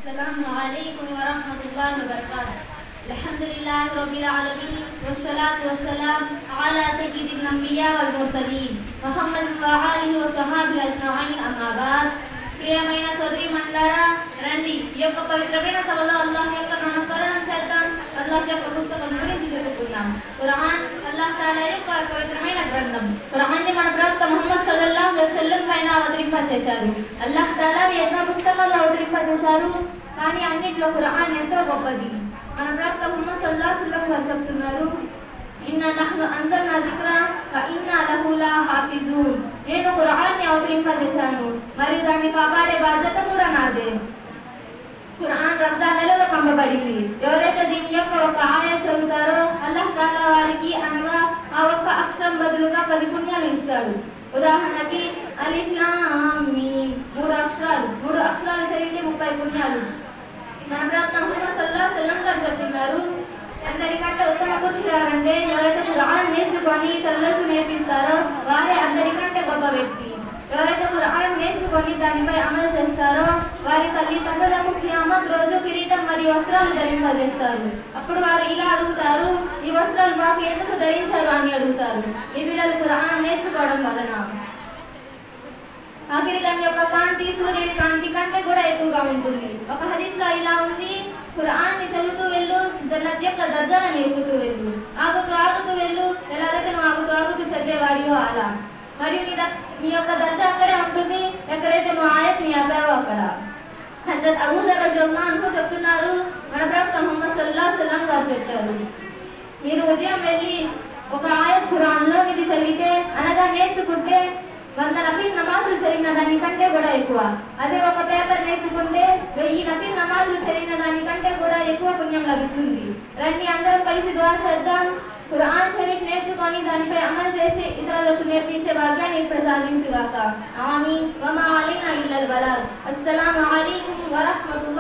Assalamualaikum warahmatullahi wabarakatuh. Alhamdulillah rabbil alamin wassalatu wassalam ala sayyidil anbiya wal mursalin Muhammadin wa alihi wa sahbihi ajma'in amma ba'd. ప్రియమైన సోదరి మండలారా, రండి ఈ యొక్క పవిత్రమైన సభలో అల్లాహ్ యొక్క నమస్కారం చేద్దాం. అల్లాహ్ యొక్క పుస్తకం గురించి చెప్పుకుందాం. ఖురాన్ అల్లాహ్ తాలా యొక్క పవిత్రమైన గ్రంథం. ఖురాన్ని మన ప్రవక్త ముహమ్మద్ సల్లల్లాహు అలైహి వసల్లం పైన అవతరింపజేశారు. అల్లాహ్ తాలా ఎన్నో పుస్తకాలు అవతరింపజేశారు, కానీ అన్నిట్లో ఖురాన్ ఎంతో గొప్పది. మన ప్రవక్త ముహమ్మద్ సల్లల్లాహు అలైహి వసల్లం గారు చెప్తున్నారు, ఇన్నా నహ్ను అంజల్నా జిక్రా వ ఇన్నా లహు లహాఫిజూన్. నేను ఖురాన్ని అవతరింపజేశాను మరియు దాన్ని కాపాడే బాధ్యత కూడా నాదే. ఖురాన్ రంజాన్ నెలలో పంపబడింది. ఎవరైతే దీని యొక్క ఒక ఆయత్ చదువుతారో అల్లాహ్ తాలా వారికి అనగా ఆ ఒక్క అక్షరం బదులుగా 10 పుణ్యాలు ఇస్తాడు. ఉదాహరణకి అలిఫ్ లామ్ మీమ్ 3 అక్షరాలు చదివితే 30 పుణ్యాలు. మన ప్రవక్త ముహమ్మద్ సల్లల్లాహు అలైహి వసల్లం గారు చెప్తున్నారు, అందరికంటే ఉత్తమ పురుషులు ఎవరంటే ఎవరైతే ఖురాన్ నేర్చుకొని ఇతరులకు నేర్పిస్తారో వారే అందరికంటే గొప్ప వ్యక్తి. ఎవరైతే ఖురాన్ నేర్చుకొని దానిపై అమలు చేస్తారో వారి తల్లిదండ్రులకు కియామత్ రోజు కిరీటం మరియు వస్త్రాలు ధరింపజేస్తారు. అప్పుడు వారు ఇలా అడుగుతారు, ఈ వస్త్రాలు మాకు ఎందుకు ధరించారు అని అడుగుతారు. ఈ పిల్లలు ఖురాన్ నేర్చుకోవడం వలన. ఆ కిరీటం యొక్క కాంతి సూర్యుడి కాంతి కంటే కూడా ఎక్కువగా ఉంటుంది. ఒక హదీస్ లో ఇలా ఉంది, ఖురాన్ని చదువుతూ వెళ్ళు, జన్నత్ యొక్క దర్జాలను ఎక్కుతూ వెళ్ళు. ఆగుతూ వెళ్ళు, ఎలాగైతే నువ్వు ఆగుతూ చదివేవాడియో అలా. మరియు నీ యొక్క దర్జా అక్కడే ఉంటుంది ఎక్కడైతే నువ్వు ఆయత్ ని ఆపావో అక్కడ. హజరత్ అబూ జర్ రలియల్లాహు అన్హు చెప్తున్నారు, మన ప్రవక్త ముహమ్మద్ సల్లల్లాహు అలైహి వసల్లం గారు చెప్పారు, మీరు ఉదయం వెళ్ళి ఒక ఆయత్ ఖురాన్ లో ఇది చదివితే అనగా నేర్చుకుంటే 100 నఫిల్ నమాజులు చదివిన దానికంటే కూడా ఎక్కువ. అదే ఒక పేపర్ నేర్చుకుంటే 1000 నఫిల్ నమాజులు చదివిన దానికంటే కూడా ఎక్కువ పుణ్యం లభిస్తుంది. రండి అందరం కలిసి దుఆ చేద్దాం. ఖురాన్ షరీఫ్ నేర్చుకొని దానిపై అమలు చేసి ఇతరులకు నేర్పించే భాగ్యాన్ని ప్రసాదించుగాక. ఆమీన్. వమా అలైనా ఇల్లల్ బలాగ్. అస్సలాము అలైకుం వరహ్మతుల్లాహి